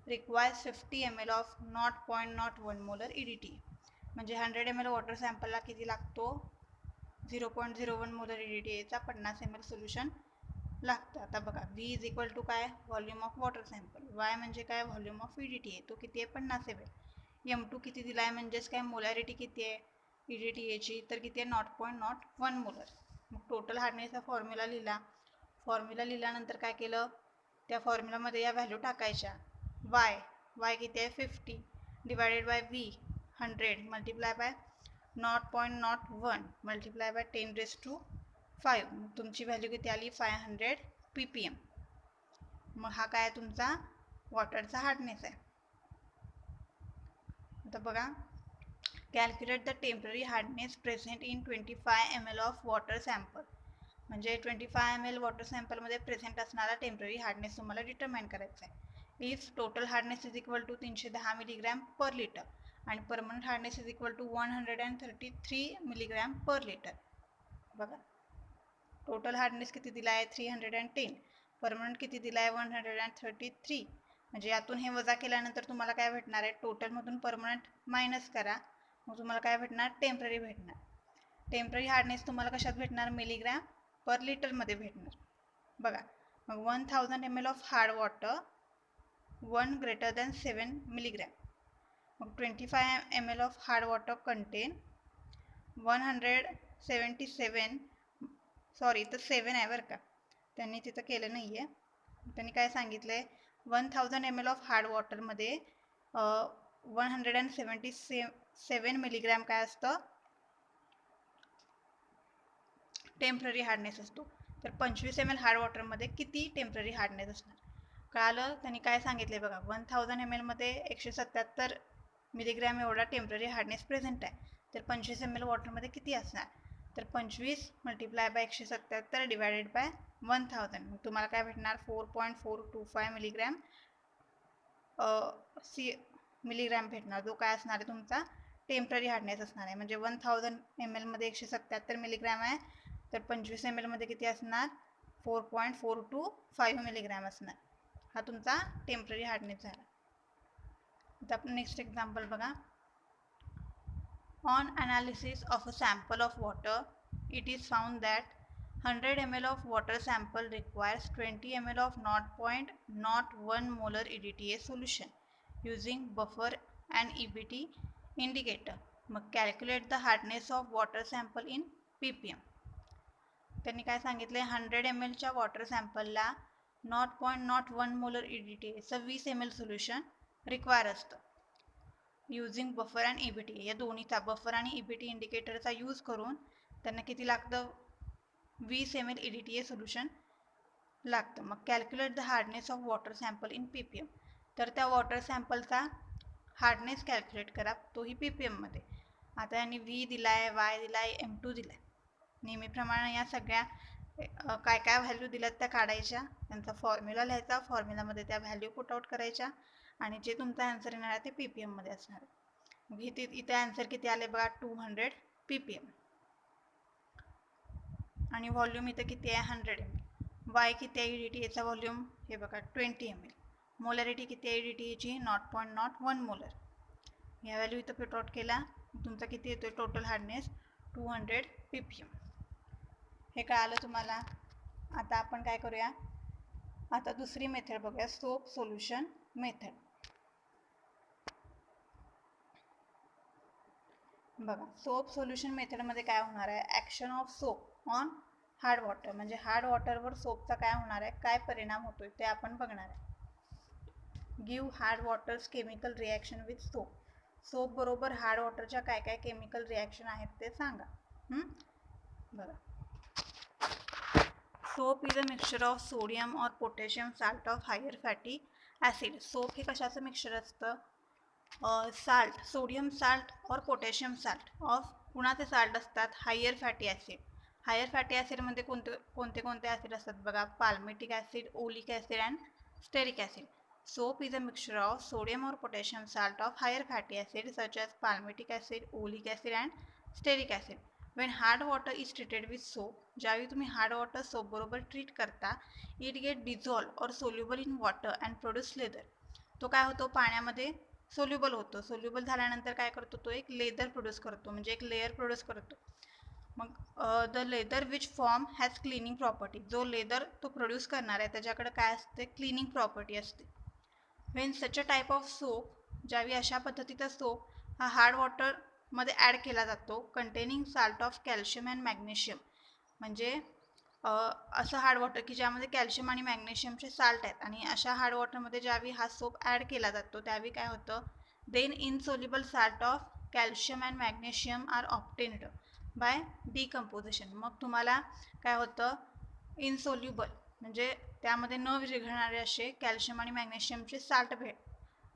requires 50 ml of 0.01 molar EDTA. म्हणजे 100 ml वॉटर सॅम्पलला किती लागतो, 0.01 मोलर EDTA 50 ml सोल्युशन लागतं. आता बघा V इज इक्वल टू काय, volume of water sample, Y म्हणजे काय व्हॉल्यूम ऑफ EDTA, तो किती आहे 50 ml. M2 किती दिला आहे म्हणजेच काय मोलॅरिटी किती आहे EDTA तर किती आहे 0.01 मोलर. मग टोटल हार्डनेसचा फॉर्म्युला लिहिला, फॉर्म्युला लिहिल्यानंतर काय केलं, त्या फॉर्म्युलामध्ये या व्हॅल्यू टाकायच्या. वाय किती आहे 50 divided by V 100 multiply bye 0.01 multiply by 10⁵. तुमची व्हॅल्यू किती आली 500 ppm. मग हा काय तुमचा वॉटरचा हार्डनेस आहे. आता बघा, calculate the temporary hardness present in 25 ml of water sample. म्हणजे 25 ml वॉटर सॅम्पलमध्ये प्रेझेंट असणारा टेम्पररी हार्डनेस तुम्हाला डिटरमाइन करायचा आहे. If total hardness is equal to 310 milligram per litre आणि permanent hardness is equal to 133 milligram per litre. बघा total hardness किती दिला आहे 310, परमनंट किती दिला आहे 133. म्हणजे यातून हे वजा केल्यानंतर तुम्हाला काय भेटणार आहे, टोटलमधून परमनंट मायनस करा, मग तुम्हाला काय भेटणार टेम्पररी भेटणार. टेम्पररी हार्डनेस तुम्हाला कशात भेटणार मिलीग्रॅम पर लिटरमध्ये भेटणार. बघा मग 1000 ml of hard water 1 greater than 7 milligram. मग 25 ml of hard water content 177, sorry इथं 7 आहे बरं का, त्यांनी तिथं केलं नाही आहे. त्यांनी काय सांगितलं आहे 1000 ml ऑफ हार्ड वॉटरमध्ये 177 मिलीग्रॅम काय असतं टेम्पररी हार्डनेस असतो. तर 25 ml हार्ड वॉटरमध्ये किती टेम्पररी हार्डनेस असणार कळालं. त्यांनी काय सांगितले बघा 1000 ml मध्ये 177 मिलीग्रॅम एवढा टेम्पररी हार्डनेस प्रेझेंट आहे. तर 25 ml वॉटरमध्ये किती असणार, तर 25 मल्टिप्लाय बाय 177 डिवायडेड बाय 1000. मग तुम्हाला काय भेटणार 4.425 मिलीग्रॅम मिलीग्रॅम भेटणार, जो काय असणार आहे तुमचा टेम्पररी हार्डनेस असणार आहे. म्हणजे 1000 ml मध्ये 177 मिलीग्रॅम आहे, तर 25 ml मध्ये किती असणार 4.425 मिलीग्रॅम असणार. हा तुमचा टेम्पररी हार्डनेस झाला. आता आपण नेक्स्ट एक्झाम्पल बघा. On analysis of a sample of water it is found that 100 ml of water sample requires 20 ml of 0.01 molar EDTA solution using buffer and EBT indicator. मग calculate the hardness of water sample in ppm. त्यांनी काय सांगितले 100 ml च्या water सॅम्पलला 0.01 molar EDTA 20 ml solution require असतं. Using buffer and EBT या दोन्हीचा buffer आणि EBT इंडिकेटरचा यूज करून त्यांना किती लागतं 20 ml EDTA सोल्युशन लागतं. मग calculate the hardness of water sample in PPM. तर त्या वॉटर सॅम्पलचा हार्डनेस कॅल्क्युलेट करा, तोही PPM मध्ये. आता यांनी V दिलाय, Y दिलाय, M2 दिलाय. नेहमीप्रमाणे या सगळ्या काय काय व्हॅल्यू दिल्यात त्या काढायच्या, त्यांचा फॉर्म्युला लिहायचा, फॉर्म्युलामध्ये त्या व्हॅल्यू पुट आउट करायच्या आणि जे तुमचा आन्सर येणार आहे ते PPM मध्ये असणार आहे. मग इथे आन्सर किती आले बघा 200 PPM आणि व्हॉल्यूम इथे किती आहे 100 ml. Y किती आहे EDTAचा व्हॉल्यूम हे बघा 20 ml. मोलॅरिटी किती आहे EDTAची 0.01 मोलर. या व्हॅल्यू इथं पुट आउट केला, तुमचा किती येतोय टोटल हार्डनेस 200 PPM. हे कळालं तुम्हाला. आता आपण काय करूया, आता दुसरी मेथड बघूया, सोप सोल्युशन मेथड. बघा सोप सोल्युशन मेथडमध्ये काय होणार आहे, action of soap on hard water, म्हणजे हार्ड वॉटरवर सोपचा काय होणार आहे, काय परिणाम होतोय ते आपण बघणार आहे. Give hard waters chemical reaction with soap. Soap बरोबर हार्ड वॉटरच्या काय काय केमिकल रिॲक्शन आहेत ते सांगा. बघा soap is a mixture of sodium or potassium salt of higher fatty acid. Soap हे कशाचं मिक्सचर असतं, salt, sodium salt or potassium salt of कुणाचे साल्ट असतात, higher fatty acid. Higher fatty ॲसिडमध्ये कोणते कोणते ॲसिड असतात बघा, palmitic acid, oleic acid and stearic acid. Soap is a mixture of sodium or potassium salt of higher fatty acid such as palmitic acid, oleic acid and stearic acid. When hard water is treated with soap, ज्यावेळी तुम्ही hard water soap बरोबर treat करता, it get dissolve or soluble in water and produce lather. तो काय होतो पाण्यामध्ये soluble होतो. Soluble झाल्यानंतर काय करतो, तो एक लेदर प्रोड्यूस करतो, म्हणजे एक लेअर प्रोड्यूस करतो. मग the leather which form has cleaning property. जो लेदर तो प्रोड्यूस करणार आहे त्याच्याकडे काय असते, क्लिनिंग प्रॉपर्टी असते. When such a type of soap, ज्यावेळी अशा पद्धतीचा सोप हा हार्ड वॉटरमध्ये ॲड केला जातो, containing salt of calcium and magnesium, म्हणजे असं हार्ड वॉटर की ज्यामध्ये कॅल्शियम आणि मॅग्नेशियमचे साल्ट आहेत, आणि अशा हार्ड वॉटरमध्ये ज्यावेळी हा सोप ॲड केला जातो त्यावेळी काय होतं, then insoluble salt of calcium and magnesium are obtained by decomposition. मग तुम्हाला काय होतं, इनसोल्युबल म्हणजे त्यामध्ये न विरघळणारे असे कॅल्शियम आणि मॅग्नेशियमचे साल्ट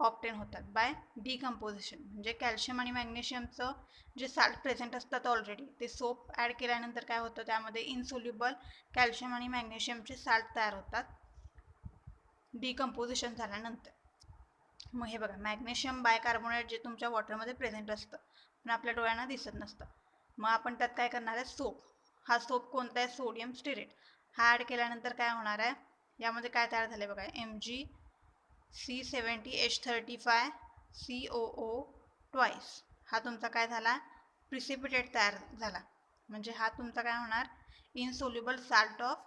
ऑब्टेन होतात बाय डिकम्पोजिशन. म्हणजे कॅल्शियम आणि मॅग्नेशियमचं जे साल्ट प्रेझेंट असतात ऑलरेडी, ते सोप ॲड केल्यानंतर काय होतं, त्यामध्ये इनसोल्युबल कॅल्शियम आणि मॅग्नेशियमचे साल्ट तयार होतात डिकम्पोजिशन झाल्यानंतर. मग हे बघा मॅग्नेशियम बायकार्बोनेट जे तुमच्या वॉटरमध्ये प्रेझेंट असतं पण आपल्या डोळ्यांना दिसत नसतं. मग आपण त्यात काय करणार आहे, सोप. हा सोप कोणता आहे, सोडियम स्टिरेट. हा ॲड केल्यानंतर काय होणार आहे, यामध्ये काय तयार झाले बघा, MgC70H35COO ट्वाईस. हा तुमचा काय झाला, प्रिसिपिटेट तयार झाला. म्हणजे हा तुमचा काय होणार, इनसोल्युबल साल्ट ऑफ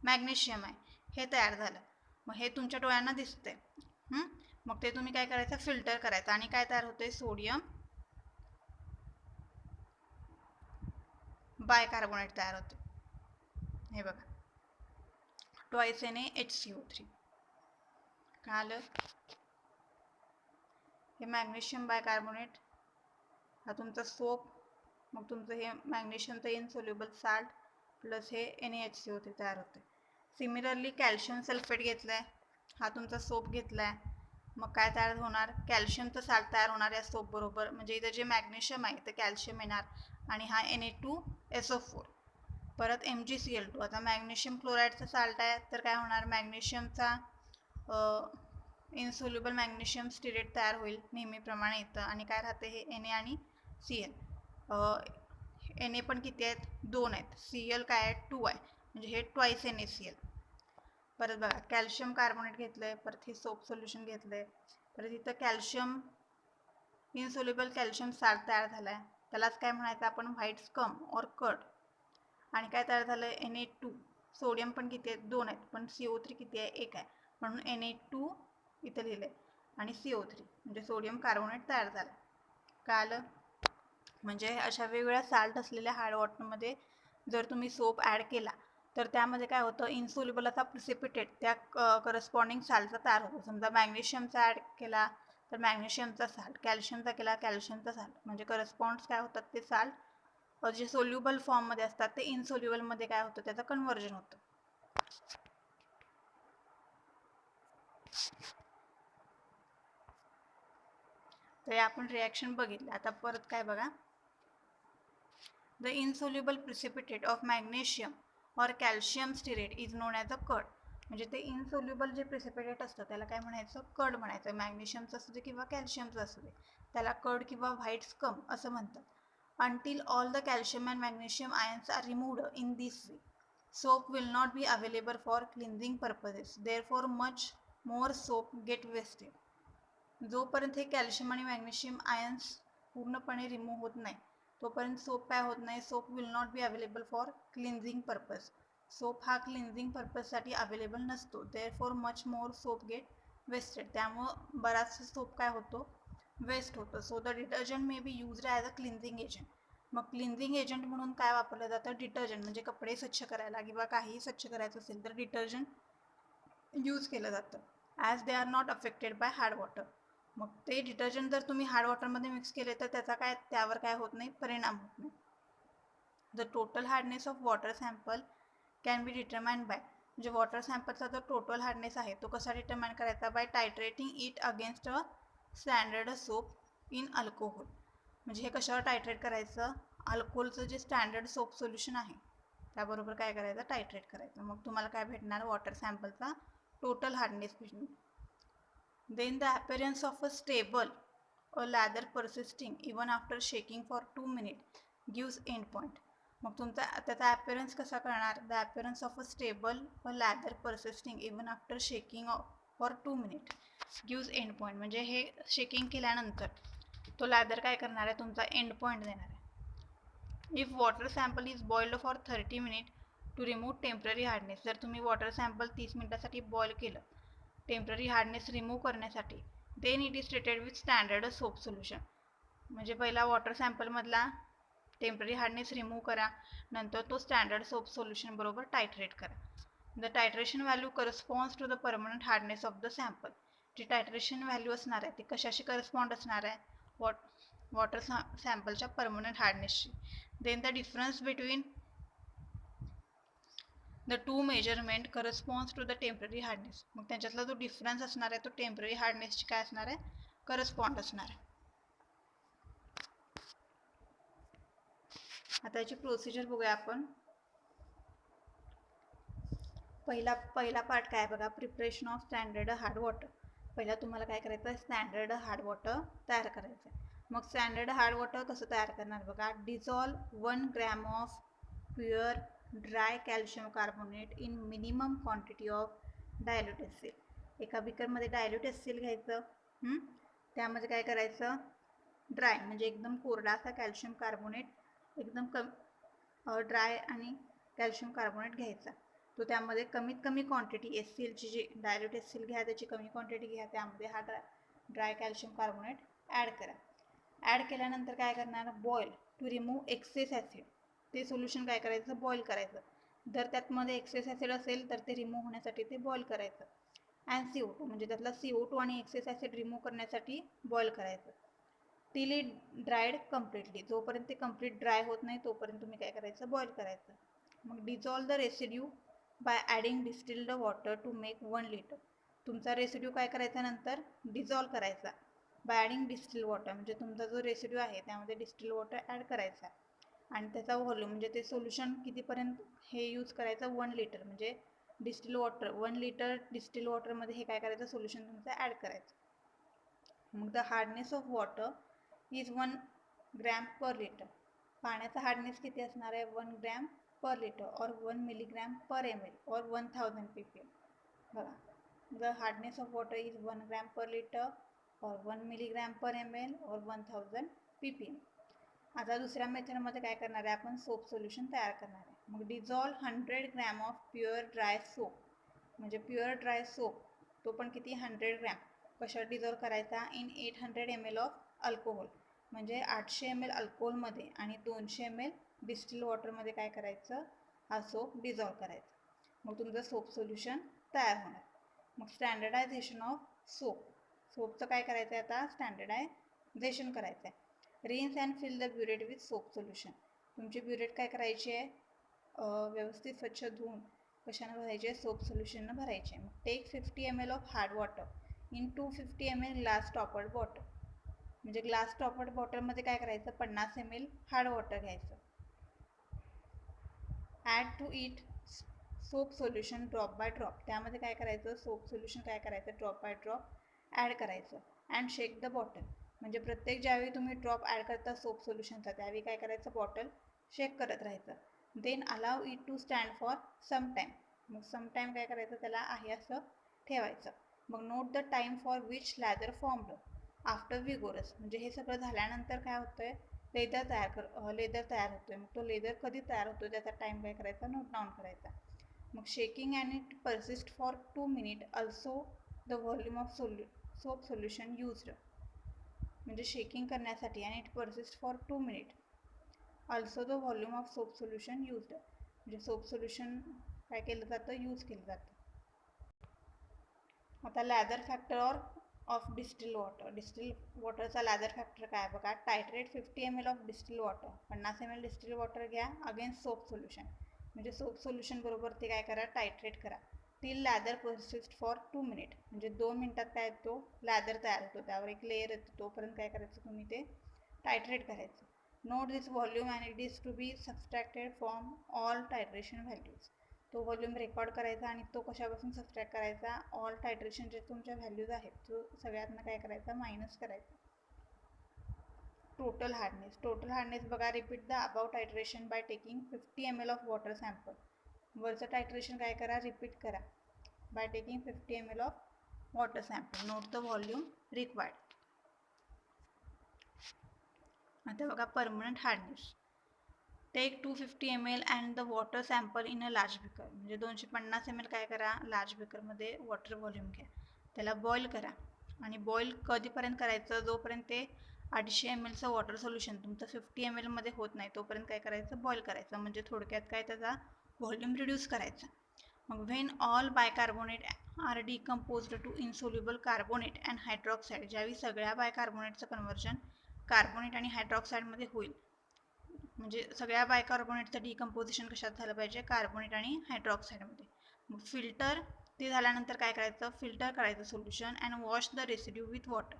मॅग्नेशियम आहे, हे तयार झालं. मग हे तुमच्या डोळ्यांना दिसते. मग ते तुम्ही काय करायचं, फिल्टर करायचं आणि काय तयार होते, सोडियम बायकार्बोनेट तयार होते. हे बघा ट्वाईस NaHCO3. कळालं. हे मॅग्नेशियम बायकार्बोनेट हा तुमचा सोप, मग तुमचं हे मॅग्नेशियमचं इनसोल्युबल साल्ट प्लस हे NaHCO3 तयार होते. सिमिलरली कॅल्शियम सल्फेट घेतलाय, हा तुमचा सोप घेतलाय, मग काय तयार होणार, कॅल्शियमचं साल्ट तयार होणार या सोप बरोबर. म्हणजे इथं जे मॅग्नेशियम आहे तर कॅल्शियम येणार आणि हा Na2SO4 परत MgCl2. आता मॅग्नेशियम क्लोराईडचं साल्ट आहे तर काय होणार, मॅग्नेशियमचा इनसोल्युबल मॅग्नेशियम स्टिरेट तयार होईल नेहमीप्रमाणे इथं, आणि काय राहते हे Na आणि Cl. Na पण किती आहेत, 2 आहेत, Cl काय आहे 2 आहे, म्हणजे हे ट्वाईस NaCl. परत बघा कॅल्शियम कार्बोनेट घेतलंय, परत हे सोप सोल्युशन घेतलंय, परत इथं कॅल्शियम इनसोल्युबल कॅल्शियम साल्ट तयार झालाय, त्यालाच काय म्हणायचं आपण, व्हाईट स्कम और कर्ड. आणि काय तयार झालं, Na2. सोडियम पण किती आहेत, 2 आहेत, पण CO3 किती आहे, 1 आहे, म्हणून Na2 इथं लिहिलंय आणि CO3 म्हणजे सोडियम कार्बोनेट तयार झालं. कळालं. म्हणजे अशा वेगवेगळ्या साल्ट असलेल्या हार्ड वॉटरमध्ये जर तुम्ही सोप ॲड केला तर त्यामध्ये काय होतं, इनसोल्युबल असा प्रिसिपिटेट त्या करस्पॉन्डिंग साल्टचा तयार होतो. समजा मॅग्नेशियमचा ॲड केला तर मॅग्नेशियमचा साल्ट, कॅल्शियमचा केला कॅल्शियमचा साल्ट, म्हणजे करस्पॉन्ड्स काय होतात ते साल्ट जे सोल्युबल फॉर्ममध्ये असतात ते इनसोल्युबलमध्ये काय होतं त्याचं कन्व्हर्जन होतं. तर आपण रिॲक्शन बघितलं. आता परत काय बघा, the insoluble precipitate of magnesium or calcium stearate is known as a curd. म्हणजे ते इनसोल्युबल जे प्रिसिपिटेट असतं त्याला काय म्हणायचं, कड म्हणायचं. मॅग्नेशियमचं असू दे किंवा कॅल्शियमचं असू दे त्याला कड किंवा व्हाईट स्कम असं म्हणतात. Until all the calcium and magnesium ions are removed in this way, soap will not be available for cleansing purposes. Therefore, much more soap get wasted. जोपर्यंत हे कॅल्शियम आणि मॅग्नेशियम आयन्स पूर्णपणे remove होत नाही तोपर्यंत soap काय होत नाही, soap will not be available for cleansing purpose. Soap हा क्लिन्झिंग पर्पजसाठी अवेलेबल नसतो. Therefore much more soap get wasted. त्यामुळं बराचसा सोप काय होतो, वेस्ट होतं. So the detergent may be used as a cleansing agent. मग क्लिन्झिंग एजंट म्हणून काय वापरलं जातं, डिटर्जंट. म्हणजे कपडे स्वच्छ करायला किंवा काहीही स्वच्छ करायचं असेल तर डिटर्जंट यूज केलं जातं. As they are not affected by hard water. मग ते डिटर्जंट जर तुम्ही हार्ड वॉटरमध्ये मिक्स केले तर त्याचा काय त्यावर काय होत नाही, परिणाम होत नाही. The total hardness of water sample can be determined by. म्हणजे वॉटर सॅम्पलचा जो टोटल हार्डनेस आहे तो कसा डिटरमाइन करायचा, by titrating it against a standard soap in alcohol. म्हणजे हे कशावर टायट्रेट करायचं, अल्कोहोलचं जे स्टँडर्ड सोप सोल्युशन आहे त्याबरोबर काय करायचं, टायट्रेट करायचं. मग तुम्हाला काय भेटणार, वॉटर सॅम्पलचा टोटल हार्डनेस भेटणार. Then the appearance of a stable or lather persisting even after shaking for 2 minutes gives end point. मग तुमचा त्याचा appearance कसा करणार, the appearance of a stable or lather persisting even after shaking for 2 minutes gives end point. म्हणजे हे shaking केल्यानंतर तो leather काय करणार आहे, तुमचा एंड पॉईंट देणार आहे. If water sample is boiled for 30 minute to remove temporary hardness. जर तुम्ही वॉटर सॅम्पल 30 मिनिटासाठी बॉईल केलं टेम्पररी हार्डनेस रिमूव्ह करण्यासाठी, then it is treated with standard soap solution. म्हणजे पहिला वॉटर सॅम्पलमधला टेम्पररी हार्डनेस रिमूव्ह करा, नंतर तो स्टँडर्ड सोप सोल्युशन बरोबर टायट्रेट करा. The titration value corresponds to the permanent hardness of the sample. जी टायट्रेशन व्हॅल्यू असणार आहे ती कशाशी करस्पॉन्ड असणार आहे, वॉटर सॅम्पलच्या परमनंट हार्डनेसशी. Then the difference between the two measurement corresponds to the temporary hardness. मग त्यांच्यातला जो डिफरन्स असणार आहे तो टेम्पररी हार्डनेसची काय असणार आहे, करस्पॉन्ड असणार आहे. आता याची प्रोसिजर बघूया आपण. पहिला पार्ट काय बघा, preparation of standard hard water. पहिला तुम्हाला काय करायचं आहे, स्टँडर्ड हार्ड वॉटर तयार करायचं आहे. मग स्टँडर्ड हार्ड वॉटर कसं तयार करणार बघा, dissolve 1 gram of pure dry calcium carbonate in minimum quantity of dilute acyl. एका बिकरमध्ये डायल्यूट एसिल घ्यायचं, त्यामध्ये काय करायचं, ड्राय म्हणजे एकदम कोरडा असा कॅल्शियम कार्बोनेट एकदम ड्राय आणि कॅल्शियम कार्बोनेट घ्यायचा. तो त्यामध्ये कमीत कमी क्वांटिटी एसिलची, जी डायल्यूट एसिल घ्या त्याची कमी क्वांटिटी घ्या, त्यामध्ये हा ड्राय कॅल्शियम कार्बोनेट ॲड करा. ॲड केल्यानंतर काय करणार, boil to remove excess acid. ते सोल्युशन काय करायचं, बॉईल करायचं. जर त्यामध्ये एक्सेस ॲसिड असेल तर ते रिमूव्ह होण्यासाठी ते बॉईल करायचं. अँड CO2 म्हणजे त्यातला CO2 आणि एक्सेस ॲसिड रिमूव्ह करण्यासाठी बॉईल करायचं. Till it dried completely. जोपर्यंत ते कम्प्लीट ड्राय होत नाही तोपर्यंत तुम्ही काय करायचं, बॉईल करायचं. मग dissolve the residue by adding distilled water to make 1 litre. तुमचा रेसिड्यू काय करायचा, नंतर डिझॉल्व करायचा बाय ॲडिंग डिस्टिल्ड वॉटर. म्हणजे तुमचा जो रेसिड्यू आहे त्यामध्ये डिस्टिल्ड वॉटर ॲड करायचा आणि त्याचा व्हॉल्यूम म्हणजे ते सोल्युशन कितीपर्यंत हे यूज करायचं, 1 लिटर. म्हणजे डिस्टिल वॉटर 1 लिटर डिस्टिल वॉटरमध्ये हे काय करायचं, सोल्युशन तुमचं ॲड करायचं. मग the hardness of water is 1 gram per litre. पाण्याचा हार्डनेस किती असणार आहे, 1 ग्रॅम पर लिटर और 1 मिलीग्राम पर ml और 1000 ppm. बघा, the hardness of water is 1 gram per litre और 1 मिलीग्राम पर ml और 1000 ppm. आता दुसऱ्या मेथडमध्ये काय करणार आहे, आपण सोप सोल्युशन तयार करणार आहे. मग dissolve 100 gram of pure dry soap. म्हणजे प्युअर ड्राय सोप तो पण किती, 100 ग्रॅम कशावर डिझॉल्व करायचा, इन 800 ml ऑफ अल्कोहोल. म्हणजे 800 ml अल्कोहोलमध्ये आणि 200 ml डिस्टिल वॉटरमध्ये काय करायचं, हा सोप डिझॉल्व करायचा. मग तुमचं सोप सोल्युशन तयार होणार. मग स्टँडर्डायझेशन ऑफ सोप. सोपचं काय करायचं आहे आता, स्टँडर्डायझेशन करायचं आहे. Rinse and fill the burette with soap solution. तुमची ब्युरेट काय करायची आहे, व्यवस्थित स्वच्छ धुवून कशानं भरायची आहे, सोप सोल्युशननं भरायची आहे. Take 50 ml of hard water in 250 ml glass stoppered bottle. म्हणजे ग्लास टॉपर्ड बॉटलमध्ये काय करायचं, 50 ml हार्ड वॉटर घ्यायचं. Add to it soap solution drop by drop. त्यामध्ये काय करायचं, सोप सोल्युशन काय करायचं, ड्रॉप बाय ड्रॉप ॲड करायचं. And shake the bottle. म्हणजे प्रत्येक ज्यावेळी तुम्ही ड्रॉप ॲड करता सोप सोल्युशनचा, त्यावेळी काय करायचं, बॉटल शेक करत राहायचं. Then allow it to stand for some time. मग सम टाईम काय करायचं, त्याला आहे असं ठेवायचं. मग note the time for which leather formed after vigorous. म्हणजे हे सगळं झाल्यानंतर काय होतंय, लेदर तयार होतोय. मग तो लेदर कधी तयार होतो त्याचा टाईम काय करायचा, नोट डाऊन करायचा. मग shaking and it persist for 2 minutes also the volume of soap solution used. म्हणजे शेकिंग करण्यासाठी आणि it persist for 2 minutes also the volume of soap solution used. म्हणजे सोप सोल्युशन काय केलं जातं, यूज केलं जातं. आता lather factor of distil water. Distil वॉटरचा लॅदर फॅक्टर काय बघा, titrate 50 ml of distil water. 50 ml distil water घ्या अगेन्स्ट सोप सोल्युशन. म्हणजे सोप सोल्युशन बरोबर ते काय करा, टायट्रेट करा. Till leather persist for 2 minutes. म्हणजे 2 मिनिटात काय येतो, लॅदर तयार होतो, त्यावर एक लेअर येतो. तोपर्यंत काय करायचं, तुम्ही ते टायट्रेट करायचं. Note this volume and it is to be subtracted from all titration values. तो व्हॉल्यूम रेकॉर्ड करायचा आणि तो कशापासून सबस्ट्रॅक्ट करायचा, ऑल टायट्रेशन जे तुमच्या व्हॅल्यूज आहेत तो सगळ्यातनं काय करायचा, मायनस करायचा. Total hardness. टोटल हार्डनेस बघा, repeat the above titration by taking 50 ml of water sample. वरचं टायट्रेशन काय करा, रिपीट करा by taking 50 ml of water sample. Note the volume required. आता बघा, permanent hardness. Take 250 ml and the water sample in a large beaker. म्हणजे 250 ml काय करा, large बिकरमध्ये water volume घ्या, त्याला बॉईल करा. आणि बॉईल कधीपर्यंत करायचं, जोपर्यंत ते 250 mlचं वॉटर सोल्युशन तुमचं 50 ml मध्ये होत नाही तोपर्यंत काय करायचं, बॉईल करायचं. म्हणजे थोडक्यात काय, त्याचा व्हॉल्यूम रिड्यूस करायचा. मग when all bicarbonate are decomposed to insoluble carbonate and hydroxide. ज्यावेळी सगळ्या बायकार्बोनेटचं कन्व्हर्जन कार्बोनेट आणि हायड्रॉक्साईडमध्ये होईल, म्हणजे सगळ्या बायकार्बोनेटचं डिकम्पोजिशन कशात झालं पाहिजे, कार्बोनेट आणि हायड्रॉक्साईडमध्ये. मग फिल्टर ते झाल्यानंतर काय करायचं, फिल्टर करायचं solution and wash the residue with water.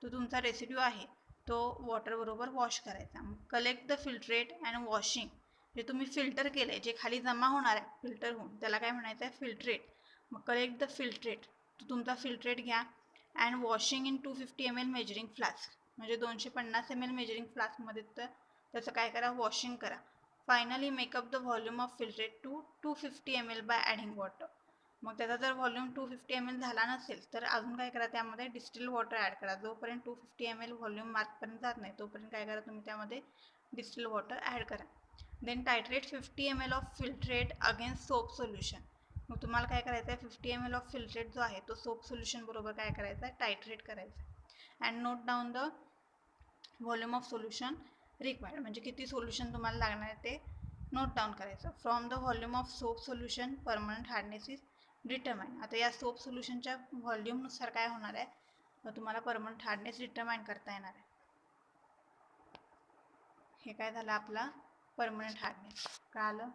तो तुमचा रेसिड्यू आहे तो वॉटरबरोबर वॉश करायचा. मग collect the filtrate and washing. जे तुम्ही फिल्टर केलं आहे, जे खाली जमा होणार आहे फिल्टर होऊन, त्याला काय म्हणायचं आहे, फिल्ट्रेट. मग कलेक्ट द फिल्ट्रेट. तो तुमचा फिल्ट्रेट घ्या and washing in 250 ml measuring flask. म्हणजे 250 ml मेजरिंग फ्लास्कमध्ये त्याचं काय करा, वॉशिंग करा. Finally make up the volume of filtrate to 250 ml by adding water. मग त्याचा जर व्हॉल्यूम 250 ml झाला नसेल तर अजून काय करा, त्यामध्ये डिस्टिल वॉटर ॲड करा. जोपर्यंत 250 ml व्हॉल्यूम मार्कपर्यंत जात नाही तोपर्यंत काय करा, तुम्ही त्यामध्ये डिस्टिल वॉटर ॲड करा. Then titrate 50 ml of filtrate against soap solution. मग तुम्हाला काय करायचं आहे, 50 ml ऑफ फिल्ट्रेट जो आहे तो सोप सोल्युशन बरोबर काय करायचा आहे, टायट्रेट करायचा. And note down the volume of solution required. म्हणजे किती सोल्युशन तुम्हाला लागणार आहे ते नोट डाऊन करायचं. From the volume of soap solution permanent hardness is determine. आता या सोप सोल्युशनच्या व्हॉल्यूमनुसार काय होणार आहे, तुम्हाला परमनंट हार्डनेस डिटरमाइन करता येणार आहे. हे काय झालं आपला परमनंट हार्डनेस. कळालं?